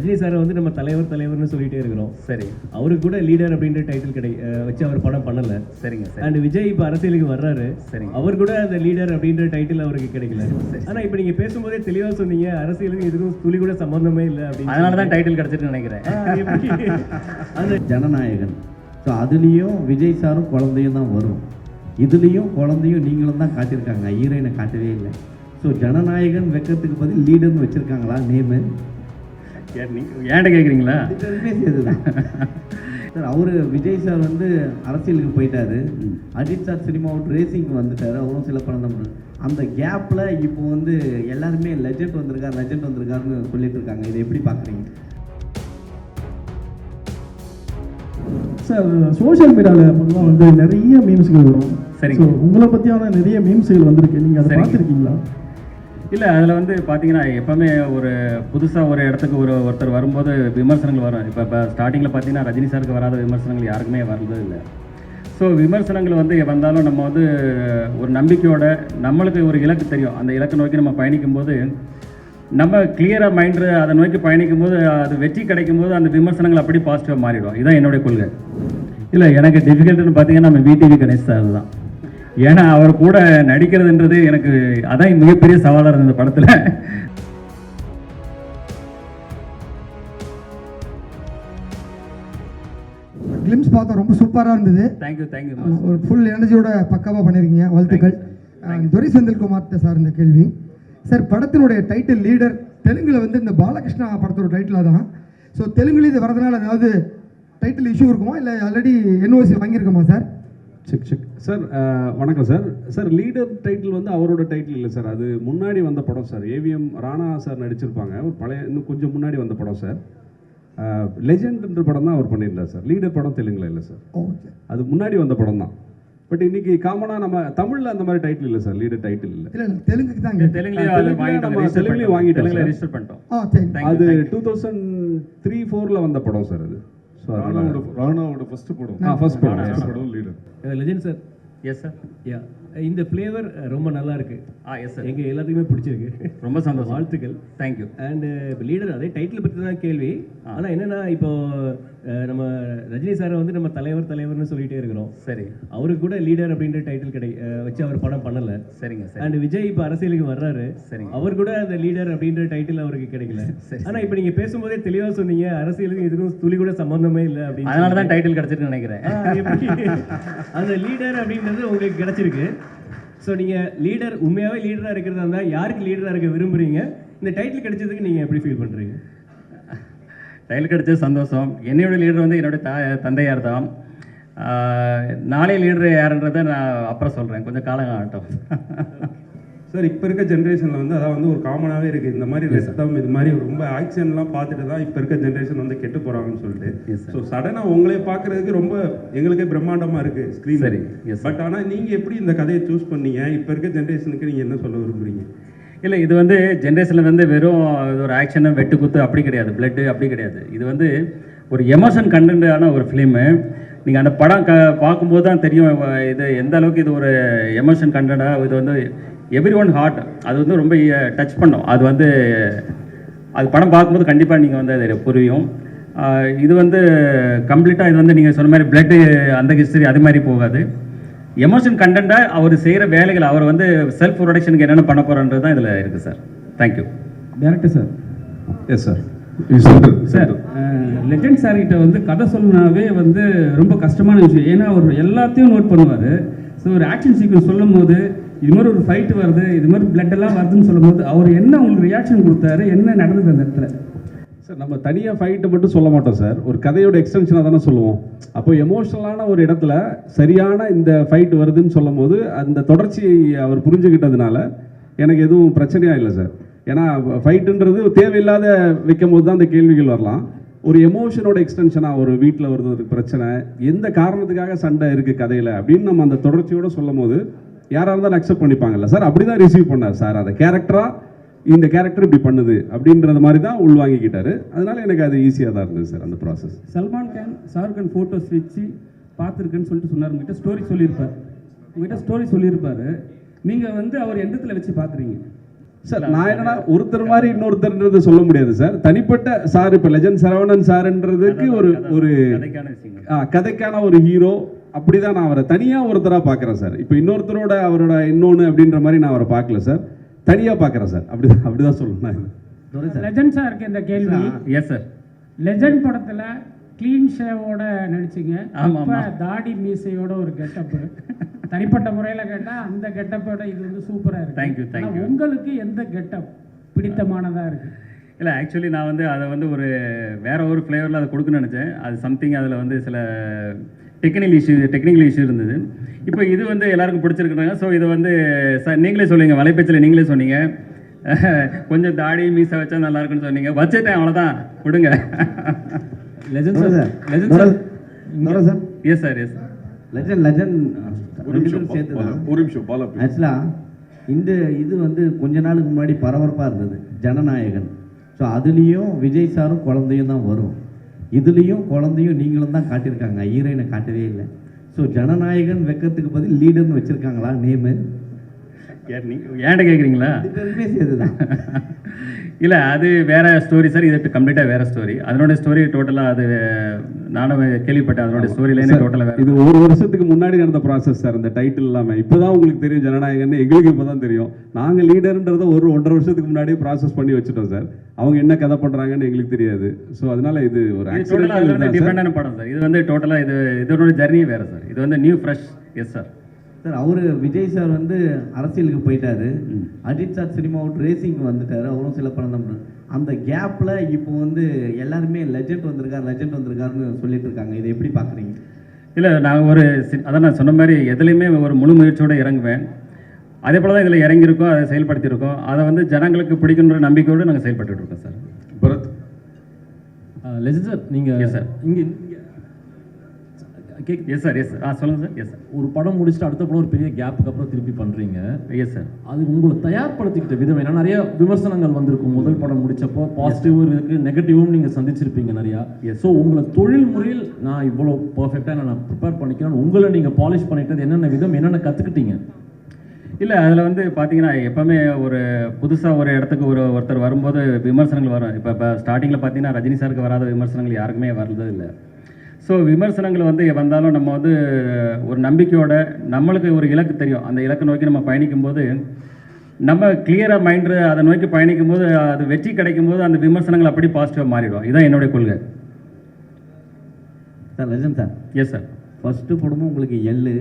ரஜினி சாரை வந்து நம்ம தலைவர்னு சொல்லிட்டே இருக்கிறோம். சரி, அவருக்கு கூட லீடர் அப்படின்ற டைட்டில் வச்சு அவர் படம் பண்ணல. சரிங்க சார். அண்ட் விஜய் இப்போ அரசியலுக்கு வர்றாரு. சரிங்க. அவர் கூட அந்த லீடர் அப்படின்ற டைட்டில் அவருக்கு கிடைக்கல. ஆனா இப்போ நீங்க பேசும்போதே தெளிவா சொன்னீங்க, அரசியலுக்கு இதுக்கும் துளி கூட சம்பந்தமே இல்லை அப்படின்னு. அதனால தான் டைட்டில் கிடைச்சிட்டு நினைக்கிறேன். அந்த ஜனநாயகன். ஸோ அதுலேயும் விஜய் சாரும் குழந்தையும் தான் வரும். இதுலேயும் குழந்தையும் நீங்களும் தான் காட்டியிருக்காங்க, ஹீரோயினை காட்டவே இல்லை. ஸோ ஜனநாயகன் வைக்கிறதுக்கு பதில் லீடர்னு வச்சுருக்காங்களா நேமு? ஏன்ட்ட கேட்குறீங்களா? சேர்த்துதான் சார். அவர் விஜய் சார் வந்து அரசியலுக்கு போயிட்டாரு, அஜித் சார் சினிமா அவுட் ரேசிங்க்கு வந்துட்டாரு, அவரும் சில படம் தான். அந்த கேப்பில் இப்போ வந்து எல்லாருமே லெஜெண்ட் வந்திருக்காருன்னு சொல்லிட்டு இருக்காங்க. இதை எப்படி பார்க்குறீங்க சார்? சோஷியல் மீடியாவில் வந்து நிறைய மீம்ஸ்கள் வரும். சரி, உங்களை பற்றியான நிறைய மீம்ஸ்கள் வந்திருக்கு, நீங்கள் அதை பார்த்துருக்கீங்களா? இல்லை, அதில் வந்து பார்த்தீங்கன்னா எப்போவுமே ஒரு புதுசாக ஒரு இடத்துக்கு ஒருத்தர் வரும்போது விமர்சனங்கள் வரும். இப்போ ஸ்டார்டிங்கில் பார்த்தீங்கன்னா ரஜினி சாருக்கு வராத விமர்சனங்கள் யாருக்குமே வர்றது இல்லை. ஸோ விமர்சனங்கள் வந்து வந்தாலும் நம்ம வந்து ஒரு நம்பிக்கையோட, நம்மளுக்கு ஒரு இலக்கு தெரியும், அந்த இலக்கை நோக்கி நம்ம பயணிக்கும்போது நம்ம கிளியராக மைண்டு அதை நோக்கி பயணிக்கும் போது அது வெற்றி கிடைக்கும் போது அந்த விமர்சனங்கள் அப்படி பாசிட்டிவாக மாறிடும். இதுதான் என்னுடைய கொள்கை. இல்லை, எனக்கு டிஃபிகல்ட்டுன்னு பார்த்தீங்கன்னா நம்ம விடிவி கணேஷ் சார் தான். ஏன்னா அவர் கூட நடிக்கிறதுன்றது எனக்கு அதான் மிகப்பெரிய சவாலாக இருந்தது இந்த படத்தில். கிளிம்ஸ் பார்த்தா ரொம்ப சூப்பராக இருந்தது. தேங்க்யூ. ஒரு ஃபுல் எனர்ஜியோட பக்காவாக பண்ணியிருக்கீங்க, வாழ்த்துக்கள். துரை செந்தில்குமார்கிட்ட சார் இந்த கேள்வி சார், படத்தினுடைய டைட்டில் லீடர் தெலுங்குல வந்து இந்த பாலகிருஷ்ணா படத்தோட டைட்டில் தான். ஸோ தெலுங்குல இது வரதுனால ஏதாவது டைட்டில் இஷ்யூ இருக்குமா, இல்லை ஆல்ரெடி என்ஓசி வாங்கியிருக்கோமா சார்? Check sir. வணக்கம் சார். சார், லீடர் டைட்டில் வந்து அவரோட டைட்டில் இல்லை சார், அது முன்னாடி வந்த படம் சார். ஏவிஎம் ராணா சார் நடிச்சிருப்பாங்க, ஒரு பழைய இன்னும் கொஞ்சம் முன்னாடி வந்த படம் சார். லெஜெண்ட்ன்ற படம் தான் அவர் பண்ணியிருந்தார் சார். லீடர் படம் தெலுங்குல இல்லை சார், அது முன்னாடி வந்த படம் தான். பட் இன்னைக்கு காமனாக நம்ம தமிழில் அந்த மாதிரி டைட்டில் இல்லை சார், லீடர் டைட்டில் இல்லை. இல்லை தெலுங்குக்கு தான், தெலுங்குலேயும் வாங்கிட்டோம், ரெஜிஸ்டர் பண்ணிட்டோம். அது 2003-4 வந்த படம் சார் அது. ராணாவோட ஃபர்ஸ்ட் படம் leader. Legend sir. Yes sir. Yeah, இந்த ஃப்ளேவர் ரொம்ப நல்லா இருக்கு. எஸ் சார், எங்கள் எல்லாத்துக்குமே பிடிச்சிருக்கு. ரொம்ப சந்தோஷம், வாழ்த்துக்கள். தேங்க்யூ. அண்ட் லீடர் அதே டைட்டில் பற்றி தான் கேள்வி. ஆனால் என்னென்னா இப்போ நம்ம ரஜினி சாரை வந்து நம்ம தலைவர்னு சொல்லிட்டே இருக்கிறோம். சரி, அவருக்கு கூட லீடர் அப்படின்ற டைட்டில் வச்சு அவர் படம் பண்ணல. சரிங்க சார். அண்ட் விஜய் இப்போ அரசியலுக்கு வர்றாரு. சரிங்க. அவர் கூட அந்த லீடர் அப்படின்ற டைட்டில் அவருக்கு கிடைக்கல. ஆனால் இப்போ நீங்கள் பேசும்போதே தெளிவாக சொன்னீங்க, அரசியலுக்கு இதுக்கும் துளி கூட சம்பந்தமே இல்லை அப்படின்னு. அதனால தான் டைட்டில் கிடைச்சிட்டு நினைக்கிறேன். அந்த லீடர் அப்படின்றது உங்களுக்கு கிடைச்சிருக்கு. ஸோ நீங்கள் லீடர், உண்மையாகவே லீடராக இருக்கிறதா இருந்தால் யாருக்கு லீடராக இருக்க விரும்புகிறீங்க? இந்த டைட்டில் கிடைச்சதுக்கு நீங்கள் எப்படி ஃபீல் பண்ணுறீங்க? டைட்டில் கிடைச்சது சந்தோஷம். என்னோட லீடர் வந்து என்னுடைய தந்தையார் தான். நாளைய லீடர் யாருன்றதை நான் அப்புறம் சொல்கிறேன், கொஞ்சம் காலம் ஆகட்டும். சார், இப்போ இருக்க ஜென்ரேஷனில் வந்து அதான் வந்து ஒரு காமனாகவே இருக்குது, இந்த மாதிரி ரத்தம் இது மாதிரி ரொம்ப ஆக்ஷன்லாம் பார்த்துட்டு தான் இப்போ இருக்க ஜென்ரேஷன் வந்து கெட்டு போகிறாங்கன்னு சொல்லிட்டு. ஸோ சடனாக உங்களே பார்க்குறதுக்கு ரொம்ப எங்களுக்கே பிரம்மாண்டமாக இருக்குது ஸ்க்ரீன். சரி, பட் ஆனால் நீங்கள் எப்படி இந்த கதையை சூஸ் பண்ணீங்க? இப்போ இருக்க ஜென்ரேஷனுக்கு நீங்கள் என்ன சொல்ல விரும்புகிறீங்க? இல்லை, இது வந்து ஜென்ரேஷனில் வந்து வெறும் ஒரு ஆக்ஷனு வெட்டு குத்து அப்படி கிடையாது, பிளட்டு அப்படி கிடையாது. இது வந்து ஒரு எமோஷன் கண்டென்ட்டான ஒரு ஃபிலிமு. நீங்கள் அந்த படம் பார்க்கும்போது தான் தெரியும் இது எந்த அளவுக்கு இது ஒரு எமோஷன் கண்டென்ட்டாக. இது வந்து எவ்ரி ஒன் ஹார்ட், அது வந்து ரொம்ப டச் பண்ணும். அது வந்து அது படம் பார்க்கும்போது கண்டிப்பாக நீங்கள் வந்து அது புரியும். இது வந்து கம்ப்ளீட்டாக இது வந்து நீங்கள் சொன்ன மாதிரி பிளட்டு அந்த ஹிஸ்டரி அது மாதிரி போகாது. எமோஷன் கண்டென்ட்டாக அவர் செய்கிற வேலைகள், அவர் வந்து செல்ஃப் ப்ரொடக்ஷனுக்கு என்னென்ன பண்ண போகிறன்றது தான் இதில் இருக்குது sir. Thank you. Director sir. Yes sir. Sir, legend சார்கிட்ட வந்து கதை சொல்லனாவே வந்து ரொம்ப கஷ்டமான விஷயம். ஏன்னா அவர் எல்லாத்தையும் நோட் பண்ணுவார். ஸோ ஒரு ஆக்ஷன் சீக்வன்ஸ் சொல்லும் போது இது மாதிரி ஒரு ஃபைட் வருது, இது மாதிரி பிளட் எல்லாம் வருதுன்னு சொல்லும் போது அவர் என்ன உங்களுக்கு ரியாக்ஷன் கொடுத்தாரு, என்ன நடந்தது அந்த இடத்துல? சார், நம்ம தனியாக ஃபைட்டை மட்டும் சொல்ல மாட்டோம் சார், ஒரு கதையோட எக்ஸ்டென்ஷனாக தானே சொல்லுவோம். அப்போ எமோஷனலான ஒரு இடத்துல சரியான இந்த ஃபைட் வருதுன்னு சொல்லும் போது அந்த தொடர்ச்சியை அவர் புரிஞ்சுக்கிட்டதுனால எனக்கு எதுவும் பிரச்சனையாக இல்லை சார். ஏன்னா ஃபைட்டுன்றது தேவையில்லாத வைக்கும் போது தான் அந்த கேள்விகள் வரலாம். ஒரு எமோஷனோட எக்ஸ்டென்ஷனாக ஒரு வீட்டில் வருது ஒரு பிரச்சனை, எந்த காரணத்துக்காக சண்டை இருக்குது கதையில் அப்படின்னு நம்ம அந்த தொடர்ச்சியோடு சொல்லும் போது யாராக இருந்தாலும் அக்செப்ட் பண்ணிப்பாங்கல்ல சார். அப்படி தான் ரிசீவ் பண்ணார் சார். அந்த கேரக்டராக இந்த கேரக்டர் இப்படி பண்ணுது அப்படின்றது மாதிரி தான் உள்வாங்கிக்கிட்டாரு. அதனால எனக்கு அது ஈஸியாக தான் இருந்தது சார் அந்த ப்ராசஸ். சல்மான் கான் ஷாருக் கான் ஃபோட்டோஸ் வச்சு பார்த்துருக்கேன்னு சொல்லிட்டு சொன்னார். உங்ககிட்ட ஸ்டோரி சொல்லியிருப்பார். நீங்கள் வந்து அவர் எந்த இடத்துல வச்சு பார்க்குறீங்க? சார் நான் என்னன்னா ஒருத்தர் மாதிரி இன்னொருத்தர்ன்றது சொல்ல முடியாது சார். தனிப்பட்ட சார் இப்போ லெஜண்ட் சரவணன் சார்ன்றதுக்கு ஒரு கதைக்கான விஷயங்கள். கதைக்கான ஒரு ஹீரோ, அப்படிதான் நான் அவரை தனியாக ஒருத்தராக பார்க்குறேன் சார். இப்போ இன்னொருத்தரோட அவரோட இன்னொன்று அப்படின்ற மாதிரி நான் அவரை பார்க்கல சார், தனியாக பார்க்குறேன் சார். அப்படிதான் சொல்லணும். லெஜண்ட் சாருக்கு இந்த கேள்வி. Yes sir. லெஜண்ட் படத்துல க்ளீன் ஷேவோட நடிச்சிங்க. ஆமா, அப்ப தாடி மீசையோட ஒரு கெட்டப். தனிப்பட்ட முறையில கேட்டா அந்த கெட்டப்போட இது வந்து சூப்பரா இருக்கு. Thank you thank you. உங்களுக்கு எந்த கெட்டப் பிடித்தமானதா இருக்கு? இல்லை ஆக்சுவலி நான் வந்து அதை வந்து ஒரு வேற ஒரு ஃப்ளேவரில் அதை கொடுக்கணும்னு நினச்சேன். அது சம்திங் அதில் வந்து சில டெக்னிக்கல் இஷ்யூ இருந்தது. இப்போ இது வந்து எல்லாருக்கும் பிடிச்சிருக்குறாங்க. ஸோ இதை வந்து நீங்களே சொல்லுங்க, வலைப்பேச்சில் நீங்களே சொன்னீங்க கொஞ்சம் தாடி மீசை வச்சா நல்லா இருக்குன்னு சொன்னீங்க. வச்சுட்டேன், அவ்வளோதான், கொடுங்க. Legend sir, legend sir, sir. Yes sir, yes sir. Legend ஒரு நிமிஷம் பாலா. ஆக்சுவலாக இந்த இது வந்து கொஞ்ச நாளுக்கு முன்னாடி பரபரப்பாக இருந்தது, ஜனநாயகன். ஸோ அதுலேயும் விஜய் சாரும் குழந்தையும் தான் வரும், இதுலேயும் குழந்தையும் நீங்களும் தான் காட்டியிருக்காங்க, ஹீரோயினை காட்டவே இல்லை. ஸோ ஜனநாயகன் வைக்கிறதுக்கு பதில் லீடர்னு வச்சுருக்காங்களா நேமு? ஏன்ட்ட கேட்குறீங்களா? சேர்த்துதான். இல்லை அது வேற ஸ்டோரி சார், இது கம்ப்ளீட்டாக வேற ஸ்டோரி. அதனோட ஸ்டோரி டோட்டலாக அது நானும் கேள்விப்பட்டேன். அதனோட ஸ்டோரி லைனே டோட்டலாக வேற. இது ஒரு வருஷத்துக்கு முன்னாடி நடந்த ப்ராசஸ் சார். இந்த டைட்டில் இல்லாமல் இப்போதான் உங்களுக்கு தெரியும் ஜனநாயகன், எங்களுக்கு இப்போ தான் தெரியும். நாங்கள் லீடர்ன்றதை 1.5 வருஷத்துக்கு முன்னாடியே ப்ராசஸ் பண்ணி வச்சுட்டோம் சார். அவங்க என்ன கதை பண்ணுறாங்கன்னு எங்களுக்கு தெரியாது. ஸோ அதனால இது ஒரு டிஃப்ரெண்டான படம் சார். இது வந்து டோட்டலாக இதோட ஜர்னியே வேறு சார். இது வந்து new fresh. Yes sir. Sir அவர் விஜய் சார் வந்து அரசியலுக்கு போயிட்டாரு, Ajith sir cinema out racing வந்துட்டாரு, அவரும் சில படம் தான். அந்த கேப்பில் இப்போ வந்து எல்லாருமே லெஜண்ட் வந்திருக்காருன்னு சொல்லிட்டு இருக்காங்க. இதை எப்படி பார்க்குறீங்க? இல்லை நான் அதான் நான் சொன்ன மாதிரி எதுலேயுமே ஒரு முழு முயற்சியோடு இறங்குவேன். அதே போல் தான் இதில் இறங்கியிருக்கோம், அதை செயல்படுத்தியிருக்கோம். அதை வந்து ஜனங்களுக்கு பிடிக்குன்ற நம்பிக்கையோடு நாங்கள் செயல்பட்டு இருக்கோம் சார். பரத் லெஜண்ட் சார், நீங்கள் சார் இங்கே எஸ் சார், எஸ் சொல்லுங்கள் சார். Yes sir. ஒரு படம் முடிச்சுட்டு அடுத்த படம் ஒரு பெரிய கேப்புக்கு அப்புறம் திருப்பி பண்ணுறீங்க. Yes sir. அது உங்களை தயார்படுத்திக்கிட்ட விதம் ஏன்னா நிறைய விமர்சனங்கள் வந்திருக்கும். முதல் படம் முடிச்சப்போ பாசிட்டிவும் இருக்குது, நெகட்டிவும் நீங்கள் சந்திச்சிருப்பீங்க நிறையா. ஸோ உங்களை தொழில் முறையில் நான் இவ்வளோ பர்ஃபெக்டாக நான் ப்ரிப்பேர் பண்ணிக்கிறேன், உங்களை நீங்கள் பாலிஷ் பண்ணிட்டது என்னென்ன விதம், என்னென்ன கற்றுக்கிட்டீங்க? இல்லை அதில் வந்து பார்த்தீங்கன்னா எப்போவுமே ஒரு புதுசாக ஒரு இடத்துக்கு ஒருத்தர் வரும்போது விமர்சனங்கள் வரும். இப்போ ஸ்டார்டிங்கில் பார்த்தீங்கன்னா ரஜினி சாருக்கு வராத விமர்சனங்கள் யாருக்குமே வர்றதே இல்லை. ஸோ விமர்சனங்கள் வந்து வந்தாலும் நம்ம வந்து ஒரு நம்பிக்கையோட நம்மளுக்கு ஒரு இலக்கு தெரியும், அந்த இலக்கை நோக்கி நம்ம பயணிக்கும்போது நம்ம கிளியராக மைண்டு அதை நோக்கி பயணிக்கும் போது அது வெற்றி கிடைக்கும் போது அந்த விமர்சனங்கள் அப்படி பாசிட்டிவாக மாறிடும். இதுதான் என்னுடைய கொள்கை sir. Legend sir. Yes sir. First படமும் உங்களுக்கு எள்ளு,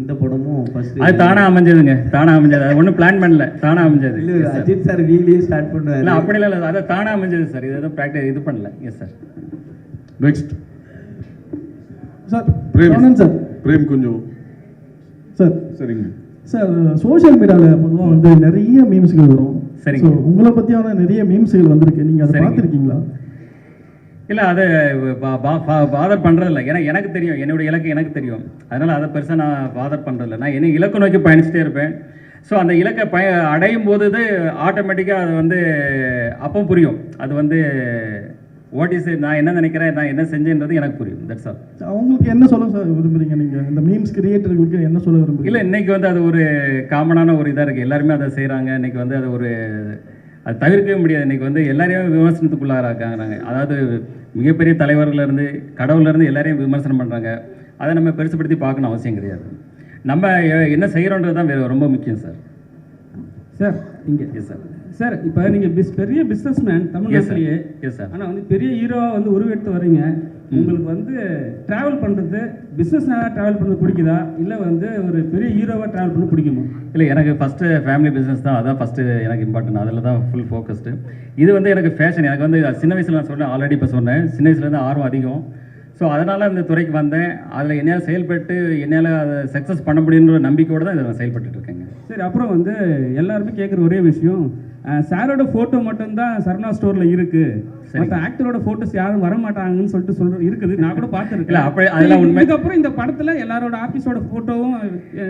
இந்த படமும் ஃபர்ஸ்ட் அது தானா அமைஞ்சதுங்க, தானா அமைஞ்சது. அது ஒன்றும் பிளான் பண்ணல, தானா அமைஞ்சது. அஜித் சார் வீலியே ஸ்டார்ட் பண்ணுவார். இல்லை அப்படி இல்லை, அதை தானா அமைஞ்சது சார். இது எதுவும் ப்ராக்டிஸ் இது பண்ணல. Yes sir. Next sir Prem sir. Prem கொஞ்சம் சார். சரிங்க சார், சோஷியல் மீடியாவில் பொதுவாக வந்து நிறைய மீம்ஸ்கள் வரும். சரிங்க. ஸோ உங்களை பற்றியான நிறைய மீம்ஸ்கள் வந்திருக்கு, நீங்கள் அதை பார்த்துருக்கீங்களா? இல்லை அதை பாதர் பண்ணுறதில்ல. ஏன்னா எனக்கு தெரியும் என்னுடைய இலக்கு எனக்கு தெரியும். அதனால் அதை பெருசாக நான் பாதர் பண்ணுறதில்ல. நான் என்ன இலக்கு நோக்கி பயணிச்சுட்டே இருப்பேன். ஸோ அந்த இலக்கை அடையும் போது ஆட்டோமேட்டிக்காக அது வந்து அப்போ புரியும். அது வந்து வாட் இஸ் நான் என்ன நினைக்கிறேன், நான் என்ன செஞ்சேன்றது எனக்கு புரியும். That's all. அவங்களுக்கு என்ன சொல்ல சார் விரும்புறீங்க நீங்கள், இந்த மீம்ஸ் கிரியேட்டர்களுக்கு என்ன சொல்ல விரும்புறீங்க? இல்லை இன்னைக்கு வந்து அது ஒரு காமனான ஒரு இதாக இருக்குது. எல்லாருமே அதை செய்கிறாங்க. இன்னைக்கு வந்து அது தவிர்க்கவே முடியாது. இன்னைக்கு வந்து எல்லாரையும் விமர்சனத்துக்குள்ளாராங்க. அதாவது மிகப்பெரிய தலைவர்லேருந்து கடவுள்லேருந்து எல்லாரையும் விமர்சனம் பண்ணுறாங்க. அதை நம்ம பெருசுப்படுத்தி பார்க்கணும் அவசியம் கிடையாது. நம்ம என்ன செய்கிறோன்றது தான் ரொம்ப முக்கியம் சார். சார் இங்கே எஸ் சார். சார் இப்போ நீங்கள் பெரிய பிஸ்னஸ் மேன் தமிழ்நாட்டிலேயே. Yes sir. ஆனால் வந்து பெரிய ஹீரோவாக வந்து உருவெடுத்து வரீங்க. உங்களுக்கு வந்து ட்ராவல் பண்ணுறது, பிஸ்னஸ்னால ட்ராவல் பண்ணுறது பிடிக்குதா, இல்லை வந்து ஒரு பெரிய ஹீரோவாக ட்ராவல் பண்ண பிடிக்குமா? இல்லை எனக்கு ஃபஸ்ட்டு ஃபேமிலி பிஸ்னஸ் தான், அதான் ஃபஸ்ட்டு எனக்கு இம்பார்ட்டன்ட். அதில் தான் ஃபுல் ஃபோக்கஸ்டு. இது வந்து எனக்கு ஃபேஷன். எனக்கு வந்து சின்ன வயசில் நான் சொன்னேன், ஆல்ரெடி இப்போ சொன்னேன், சின்ன வயசுலேருந்து ஆர்வம் அதிகம். ஸோ அதனால் இந்த துறைக்கு வந்தேன். அதில் என்னால் செயல்பட்டு என்னால் அதை சக்ஸஸ் பண்ண முடியுன்ற நம்பிக்கையோடு தான் இதில் நான் செயல்பட்டு இருக்கேங்க. சரி, அப்புறம் வந்து எல்லாருமே கேட்குற ஒரே விஷயம், சாரோட ஃபோட்டோ மட்டும்தான் சரணா ஸ்டோரில் இருக்குது, மற்ற ஆக்டரோட ஃபோட்டோஸ் யாரும் வர மாட்டாங்கன்னு சொல்லிட்டு இருக்குது. நான் கூட பார்த்துருக்கேன். அப்படி அதெல்லாம் உண்மை. இதுக்கப்புறம் இந்த படத்தில் எல்லாரோட ஆர்டிஸ்டோட ஃபோட்டோவும்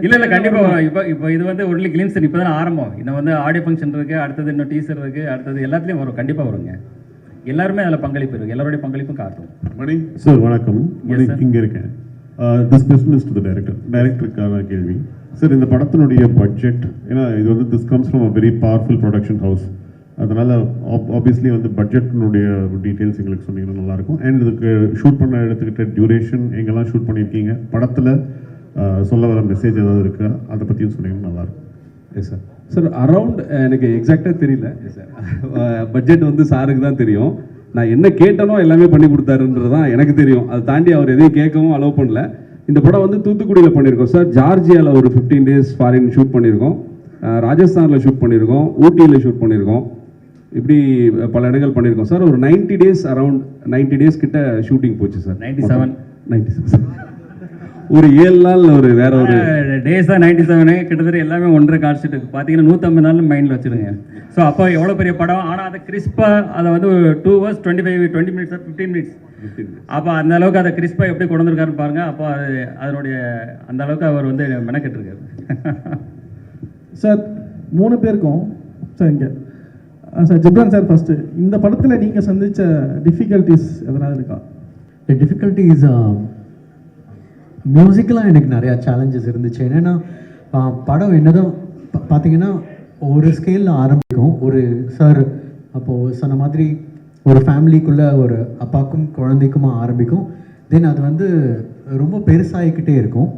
இல்லை கண்டிப்பாக. இப்போ இது வந்து ஒன்லி கிளிம்ஸ், இப்போ தான் ஆரம்பம். இன்னும் வந்து ஆடியோ ஃபங்க்ஷன் இருக்குது, அடுத்தது இன்னும் டீசர் இருக்குது, அடுத்தது எல்லாத்துலேயும் வரும், கண்டிப்பாக வருங்க. எல்லாருமே அதில் பங்களிப்பு இருக்குது, எல்லாருடைய பங்களிப்பும் காட்டும். மணி சார் வணக்கம். மணி இங்கே இருக்கேன். This question is to the டைரக்டருக்கான கேள்வி. சார் இந்த படத்தினுடைய பட்ஜெட், ஏன்னா இது வந்து this comes from a very powerful production house, அதனால் ஆப்வியஸ்லி வந்து பட்ஜெட்டினுடைய டீட்டெயில்ஸ் எங்களுக்கு சொன்னீங்கன்னா நல்லாயிருக்கும். அண்ட் இதுக்கு ஷூட் பண்ண எடுத்துக்கிட்ட டியூரேஷன், எங்கெல்லாம் ஷூட் பண்ணியிருக்கீங்க, படத்தில் சொல்ல வர மெசேஜ் ஏதாவது இருக்கா, அதை பற்றியும் சொன்னீங்கன்னா நல்லாயிருக்கும். S sir. சார் அரவுண்ட் எனக்கு எக்ஸாக்டாக தெரியல சார், பட்ஜெட் வந்து சாருக்கு தான் தெரியும். நான் என்ன கேட்டனோ எல்லாமே பண்ணி கொடுத்தாருன்றது தான் எனக்கு தெரியும். அதை தாண்டி அவர் எதையும் கேட்கவும் அலோவ் பண்ணல. இந்த படம் வந்து தூத்துக்குடியில் பண்ணியிருக்கோம் சார், ஜார்ஜியாவில் ஒரு 15 days ஃபாரின் ஷூட் பண்ணியிருக்கோம், ராஜஸ்தானில் ஷூட் பண்ணியிருக்கோம், ஊட்டியில் ஷூட் பண்ணியிருக்கோம், இப்படி பல இடங்கள் பண்ணியிருக்கோம் சார். ஒரு 90 days அரவுண்ட் 90 days கிட்ட ஷூட்டிங் போச்சு சார். 97 ஒரு 7 நாள் ஒரு வேற ஒரு டேஸ் தான் 97. கிட்டத்தட்ட எல்லாமே 1.5 கால்ஷீட் பார்த்தீங்கன்னா 150 நாள் மைண்டில் வச்சுருங்க. ஸோ அப்போ எவ்வளோ பெரிய படம், ஆனால் அதை கிறிஸ்பாக அதை வந்து 2 hours 20 minutes 15 minutes அப்போ அந்த அளவுக்கு அதை கிறிஸ்பாக எப்படி கொண்டு வந்திருக்காருன்னு பாருங்க. அப்போ அது அதனுடைய அந்த அளவுக்கு அவர் வந்து மெனக்கெட்டுருக்காரு. சார் 3 பேருக்கும் சார் இங்கே சார் ஜிப்ரான் சார் ஃபஸ்ட்டு, இந்த படத்தில் நீங்கள் சந்தித்த டிஃபிகல்ட்டிஸ் எதனால் இருக்கா? டிஃபிகல்ட்டிஸ் மியூசிக்கலாக எனக்கு நிறையா சேலஞ்சஸ் இருந்துச்சு. என்னென்னா படம் என்னதான் பார்த்தீங்கன்னா ஒரு ஸ்கேலில் ஆரம்பிக்கும். ஒரு சார் அப்போது சொன்ன மாதிரி ஒரு ஃபேமிலிக்குள்ளே ஒரு அப்பாவுக்கும் குழந்தைக்குமா ஆரம்பிக்கும். தென் அது வந்து ரொம்ப பெருசாகிக்கிட்டே இருக்கும்.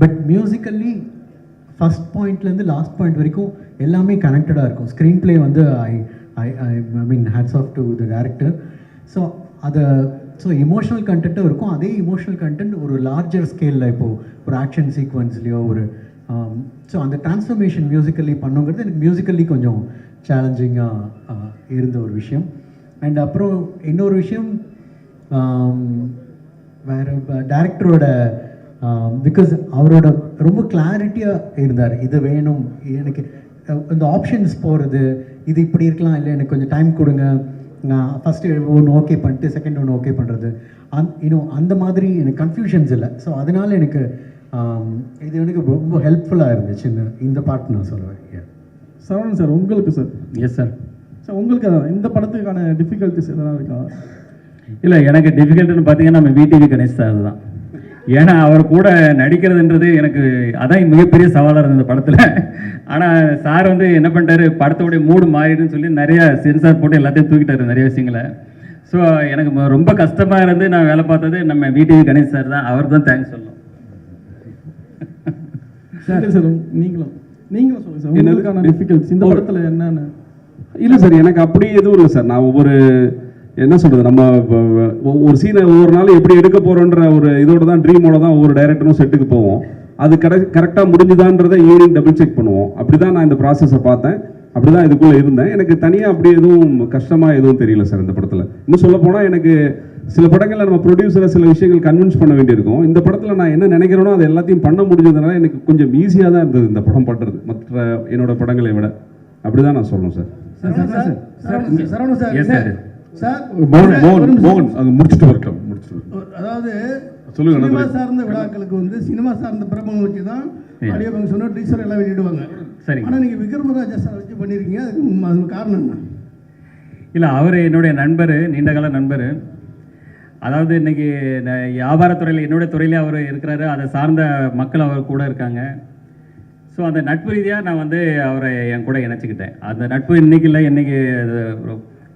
பட் மியூசிக்கல்லி ஃபஸ்ட் பாயிண்ட்லேருந்து லாஸ்ட் பாயிண்ட் வரைக்கும் எல்லாமே கனெக்டடாக இருக்கும். ஸ்க்ரீன் பிளே வந்து I mean hats off to the director. So அதை ஸோ எமோஷனல் கண்டென்ட்டும் இருக்கும். அதே எமோஷனல் கண்டென்ட் ஒரு லார்ஜர் ஸ்கேலில் இப்போது ஒரு ஆக்ஷன் சீக்வன்ஸ்லேயோ ஒரு ஸோ அந்த டிரான்ஸ்ஃபர்மேஷன் மியூசிக்கல்லி பண்ணுங்கிறது எனக்கு மியூசிக்கல்லி கொஞ்சம் சேலஞ்சிங்காக இருந்த ஒரு விஷயம். அண்ட் அப்புறம் இன்னொரு விஷயம் வேறு டைரக்டரோட பிகாஸ் அவரோட ரொம்ப கிளாரிட்டியாக இருந்தார். இது வேணும் எனக்கு, இந்த ஆப்ஷன்ஸ் போகிறது, இது இப்படி இருக்கலாம், இல்லை எனக்கு கொஞ்சம் டைம் கொடுங்க, நான் ஃபஸ்ட்டு ஒன்று ஓகே பண்ணிட்டு செகண்ட் ஒன்று ஓகே பண்ணுறது, இன்னும் அந்த மாதிரி எனக்கு கன்ஃபியூஷன்ஸ் இல்லை. ஸோ அதனால் எனக்கு இது எனக்கு ரொம்ப ஹெல்ப்ஃபுல்லாக இருந்துச்சு இந்த பாட்டு நான் சொல்லுவேன். சரவணன் சார் உங்களுக்கு சார். Yes sir. சார் உங்களுக்கு இந்த படத்துக்கான டிஃபிகல்ட்டிஸ் எதனால் இருக்கா? இல்லை, எனக்கு டிஃபிகல்ட்டுன்னு பார்த்தீங்கன்னா நம்ம விடிவி கணேஷ் சார் தான். ஏன்னா அவர் கூட நடிக்கிறதுன்றது எனக்கு அதான் மிகப்பெரிய சவாலாக இருந்தது இந்த படத்தில். ஆனால் சார் வந்து என்ன பண்ணிட்டாரு, படத்தோடைய மூடு மாறிடுன்னு சொல்லி நிறைய சென்சார் போட்டு எல்லாத்தையும் தூக்கிட்டாரு நிறைய விஷயங்களை. ஸோ எனக்கு ரொம்ப கஷ்டமாக இருந்து நான் வேலை பார்த்தது நம்ம விடிவி கணேஷ் சார் தான். அவர் தான் தேங்க்ஸ் சொல்லணும். சார் சார் நீங்களும் சொல்லுங்கள் சார் உங்களுக்கான டிஃபிகல்ட்ஸ் இந்த படத்தில் என்னென்ன? இல்லை சார், எனக்கு அப்படி எதுவும் இல்லை சார். நான் ஒவ்வொரு என்ன சொல்கிறது, நம்ம ஒரு சீனை ஒவ்வொரு நாளும் எப்படி எடுக்க போகிறோன்ற ஒரு இதோட தான் ட்ரீமோட தான் ஒவ்வொரு டைரக்டரும் செட்டுக்கு போவோம். அது கரெக்டாக முடிஞ்சுதான்றதை ஈவினிங் டபுள் செக் பண்ணுவோம். அப்படி தான் நான் இந்த ப்ராசஸை பார்த்தேன், அப்படி தான் இதுக்குள்ளே இருந்தேன். எனக்கு தனியாக அப்படி எதுவும் கஷ்டமாக எதுவும் தெரியல சார் இந்த படத்தில். இன்னும் சொல்ல போனால் எனக்கு சில படங்களில் நம்ம ப்ரொடியூசரை சில விஷயங்கள் கன்வின்ஸ் பண்ண வேண்டியிருக்கும். இந்த படத்தில் நான் என்ன நினைக்கிறேனோ அது எல்லாத்தையும் பண்ண முடிஞ்சதுனால எனக்கு கொஞ்சம் ஈஸியாக தான் இருந்தது இந்த படம் பண்ணுறது மற்ற என்னோட படங்களை விட. அப்படி தான் நான் சொல்லணும் சார். சரவணன் சார் சார் மோகன் அங்கே முடிச்சுட்டு வரட்டும். அதாவது சொல்லுங்க. சினிமா சார்ந்த விழாக்களுக்கு வந்து சினிமா சார்ந்த பிரபலம் வச்சு தான் ஆடியோ ஃபங்க்ஷனோ டீசர் எல்லாம் வெளியிடுவாங்க. சரி. ஆனால் நீங்கள் விக்ரமராஜா சார் வச்சு பண்ணியிருக்கீங்க, அதுக்கு காரணம் என்ன? இல்லை, அவர் என்னுடைய நண்பர், நீண்டகால நண்பர். அதாவது இன்னைக்கு வியாபாரத்துறையில் என்னுடைய துறையிலே அவர் இருக்கிறாரு, அதை சார்ந்த மக்கள் அவர் கூட இருக்காங்க. ஸோ அந்த நட்பு ரீதியாக நான் வந்து அவரை என் கூட இணைச்சிக்கிட்டேன். அந்த நட்பு இன்னைக்கு இல்லை, இன்னைக்கு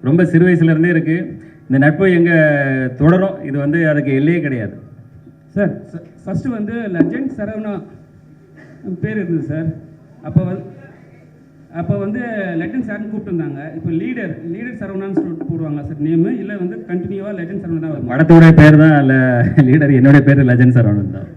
ரொம்ப சிறு வயசுலேருந்தே இருக்குது. இந்த நட்பு எங்கே தொடரும், இது வந்து அதுக்கு எல்லையே கிடையாது. சார் ஃபஸ்ட்டு வந்து லெஜண்ட் சரவணா பேர் இருந்தது சார். அப்போ வந்து லெஜண்ட் சார்னு கூப்பிட்டுருந்தாங்க. இப்போ லீடர் சரவணான்னு சொல்லிட்டு போடுவாங்க சார் நேமு, இல்லை வந்து கண்டினியூவாக லெஜண்ட் சரவணா வரும்? படத்தோடைய பேர் தான் இல்லை லீடர், என்னுடைய பேர் லெஜண்ட் சரவணன் தான்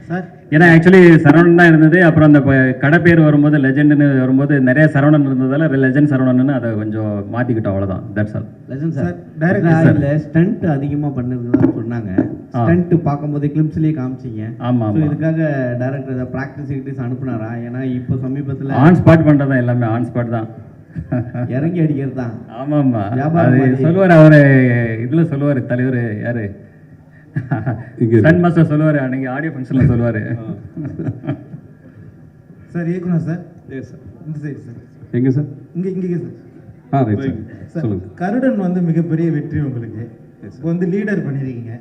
சார். ஏன்னா ஆக்சுவலி சரவணன் தான் இருந்தது. அப்புறம் அந்த கடை பேர் வரும்போது லெஜெண்டுன்னு வரும்போது நிறைய சரவணன் இருந்ததால லெஜண்ட் சரவணன்னு அதை கொஞ்சம் மாற்றிக்கிட்டோம், அவ்வளோதான். That's all. Legend sir director stunt அதிகமாக பண்ணிருந்ததா சொன்னாங்க. ஸ்டண்ட் பார்க்கும்போது கிளிம்ஸ்லேயே காமிச்சிங்க. ஆமாம். இதுக்காக டைரக்டர் ஏதாவது ப்ராக்டிஸ் அனுப்புனாரா? ஏன்னா இப்போ சமீபத்தில் ஆன் ஸ்பாட் பண்ணுறது தான், எல்லாமே ஆன் ஸ்பாட் தான், இறங்கி அடிக்கிறது தான். ஆமாம் ஆமாம். அது சொல்லுவார் அவர் இதில் சொல்லுவார், தலைவர் யார் சன் மாஸ்டர் சொல்லுவார், அன்னைக்கு ஆடியோ ஃபங்க்ஷனில் சொல்லுவார். சார் இயக்குனர் சார். Yes sir. இந்த சைடு சார். எங்கே சார்? இங்கே சார். ரைட் சார், சொல்லுங்கள். கருடன் வந்து மிகப்பெரிய வெற்றி உங்களுக்கு. இப்போ வந்து லீடர் பண்ணியிருக்கீங்க.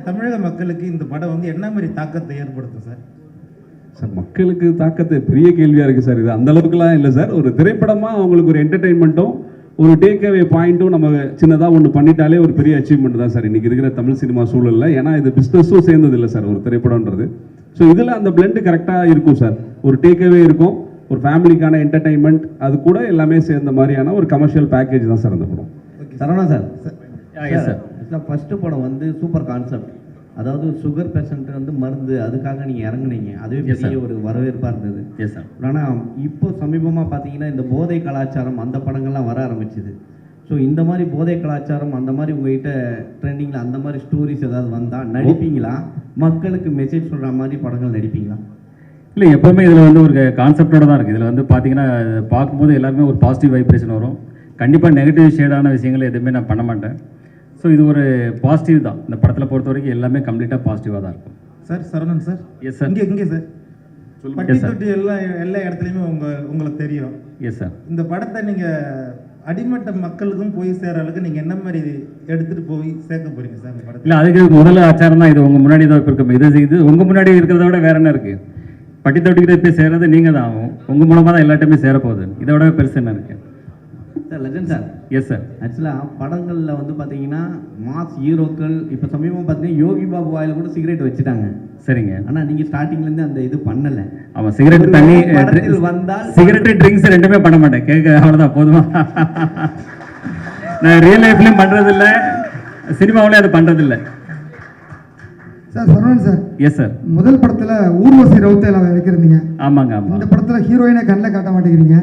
தமிழக மக்களுக்கு இந்த படம் வந்து என்ன மாதிரி தாக்கத்தை ஏற்படுத்தும் சார்? சார் மக்களுக்கு தாக்கத்தை பெரிய கேள்வியாக இருக்குது சார். இது அந்த அளவுக்குலாம் இல்லை சார். ஒரு திரைப்படமாக அவங்களுக்கு ஒரு என்டர்டெயின்மெண்ட்டும் ஒரு டேக் அவே பாயிண்ட்டும் நம்ம சின்னதாக ஒன்று பண்ணிட்டாலே ஒரு பெரிய அச்சீவ்மெண்ட் தான் சார் இன்றைக்கி இருக்கிற தமிழ் சினிமா சூழலில். ஏன்னா இது பிஸ்னஸும் சேர்ந்தது இல்லை சார் ஒரு திரைப்படம்ன்றது. ஸோ இதில் அந்த பிளெண்டு கரெக்டாக இருக்கும் சார். ஒரு டேக் அவே இருக்கும், ஒரு ஃபேமிலிக்கான என்டர்டெயின்மெண்ட், அது கூட எல்லாமே சேர்ந்த மாதிரியான ஒரு கமர்ஷியல் பேக்கேஜ் தான் சார் அந்த படம். சரவணா சார், சார் ஃபஸ்ட்டு படம் வந்து சூப்பர் கான்செப்ட். அதாவது சுகர் பேஷண்ட் வந்து மருந்து, அதுக்காக நீங்கள் இறங்குனீங்க, அதுவே பெரிய ஒரு வரவேற்பாக இருந்தது. Yes sir. ஆனால் இப்போ சமீபமாக பார்த்தீங்கன்னா இந்த போதை கலாச்சாரம் அந்த படங்கள்லாம் வர ஆரம்பிச்சுது. ஸோ இந்த மாதிரி போதை கலாச்சாரம் அந்த மாதிரி உங்கள்கிட்ட ட்ரெண்டிங்கில் அந்த மாதிரி ஸ்டோரிஸ் ஏதாவது வந்தால் நடிப்பீங்களா? மக்களுக்கு மெசேஜ் சொல்கிற மாதிரி படங்கள் நடிப்பீங்களா? இல்லை, எப்போவுமே இதில் வந்து ஒரு கான்செப்டோட தான் இருக்குது. இதில் வந்து பார்த்தீங்கன்னா பார்க்கும்போது எல்லாருமே ஒரு பாசிட்டிவ் வைப்ரேஷன் வரும். கண்டிப்பாக நெகட்டிவ் ஷேடான விஷயங்கள் எதுவுமே நான் பண்ண மாட்டேன். ஸோ இது ஒரு பாசிட்டிவ் தான். இந்த படத்தில் பொறுத்த வரைக்கும் எல்லாமே கம்ப்ளீட்டாக பாசிட்டிவாக தான் இருக்கும். Sir Saravanan sir. Yes sir. இங்கே சார் பட்டி தொட்டி எல்லா இடத்துலையுமே உங்களுக்கு தெரியும். Yes sir. இந்த படத்தை நீங்கள் அடிமட்ட மக்களுக்கும் போய் சேர அளவுக்கு நீங்கள் என்ன மாதிரி எடுத்துகிட்டு போய் சேர்க்க போகிறீங்க சார் இந்த படத்தை? இல்லை, அதுக்கு முதல்ல ஆச்சாரம் தான். இது உங்கள் முன்னாடி தான் இப்போ இருக்கும். இது உங்கள் முன்னாடி இருக்கிறத விட வேற என்ன இருக்குது? பட்டி தொட்டிக்கிட்ட போய் சேர்றது நீங்கள் தான் ஆகும். உங்கள் மூலமாக தான் எல்லாத்தையுமே சேரப்போகுது. இதை விட பெருசு என்ன இருக்குது sir? Legend sir. Yes sir. ஆக்சுவலாக படங்களில் வந்து பார்த்தீங்கன்னா மாஸ் ஹீரோக்கள் இப்போ சமீபமாக பார்த்தீங்கன்னா யோகி பாபு வாயில் கூட சிகரெட் வச்சுட்டாங்க. சரிங்க. ஆனால் நீங்கள் ஸ்டார்டிங்லேருந்து அந்த இது பண்ணலை. ஆமாம், சிகரெட் தண்ணி வந்தால் சிகரெட்டு ட்ரிங்க்ஸ் ரெண்டுமே பண்ண மாட்டேன். கேட்க அவ்வளோதான் போதுமா? நான் ரியல் லைஃப்லையும் பண்ணுறதில்ல, சினிமாவிலையும் அது பண்ணுறதில்ல. Sir Saravanan sir. Yes sir. முதல் படத்தில் ஊர்வசி ரவுத்தையில் வைக்கிறீங்க. ஆமாங்க ஆமாம். இந்த படத்தில் ஹீரோயினை கண்ணில் காட்ட மாட்டேங்கிறீங்க.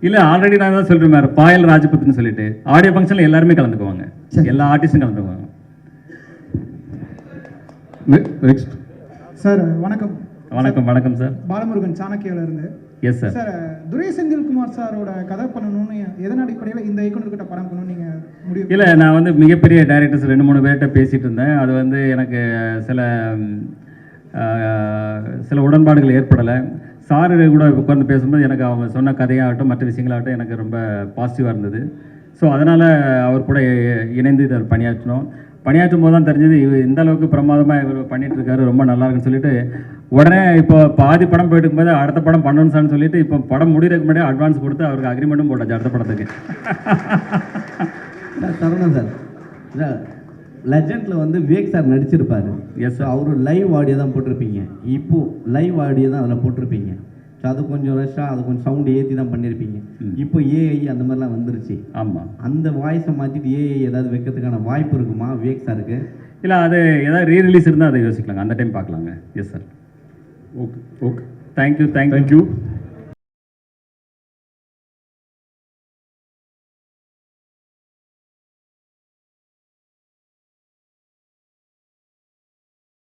இல்லை, ஆல்ரெடி நான் தான் சொல்கிறேன் மேடம், பாயல் ராஜபுத்னு சொல்லிட்டு ஆடியோ ஃபங்க்ஷனில் எல்லாருமே கலந்துக்குவாங்க. எல்லா ஆர்டிஸ்டும் கலந்துக்குவாங்க. நெக்ஸ்ட் சார் வணக்கம். வணக்கம். வணக்கம் சார். பாலமுருகன் சாணக்கியால இருந்து. S sir. சார் துரை செந்தில்குமார் சாரோட கதை பண்ணணும்னு எதன் அடிப்படையில் இந்த இயக்குனர்கிட்ட படம் பண்ணணும்னு நீங்கள் முடிவு? இல்லை, நான் வந்து மிகப்பெரிய டைரக்டர்ஸ் 2-3 பேர்கிட்ட பேசிகிட்டு இருந்தேன். அது வந்து எனக்கு சில உடன்பாடுகள் ஏற்படலை. சார் கூட உட்கார்ந்து பேசும்போது எனக்கு அவங்க சொன்ன கதையாகட்டும் மற்ற விஷயங்களாகட்டும் எனக்கு ரொம்ப பாசிட்டிவாக இருந்தது. ஸோ அதனால் அவர் கூட இணைந்து இதை பணியாற்றும் போது தான் தெரிஞ்சது இந்த அளவுக்கு பிரமாதமாக இவர் பண்ணிட்டு இருக்காரு, ரொம்ப நல்லா இருக்குன்னு சொல்லிட்டு உடனே இப்போ பாதி படம் போயிட்டு இருக்கும்போது அடுத்த படம் பண்ணணும் சார்னு சொல்லிட்டு இப்போ படம் முடிகிறதுக்கு முன்னாடி அட்வான்ஸ் கொடுத்து அவருக்கு அக்ரிமெண்ட்டும் போட்டாச்சு அடுத்த படத்துக்கு. சரவணன் சார், லெஜண்டில் வந்து விவேக் சார் நடிச்சிருப்பாரு. Yes sir. அவரு லைவ் ஆடியோ தான் போட்டிருப்பீங்க. இப்போ லைவ் ஆடியோ தான் அதில் போட்டிருப்பீங்க. ஸோ அது கொஞ்சம் ரஷ்ஷாக அது கொஞ்சம் சவுண்டு ஏற்றி தான் பண்ணியிருப்பீங்க. இப்போ ஏஐ அந்த மாதிரிலாம் வந்துருச்சு. ஆமாம். அந்த வாய்ஸை மாற்றிட்டு ஏஐ ஏதாவது வைக்கிறதுக்கான வாய்ப்பு இருக்குமா விவேக் சாருக்கு? இல்லை, அது ஏதாவது ரீரிலீஸ் இருந்தால் அதை யோசிக்கலாங்க, அந்த டைம் பார்க்கலாங்க. Yes sir. ஓகே. தேங்க்யூ.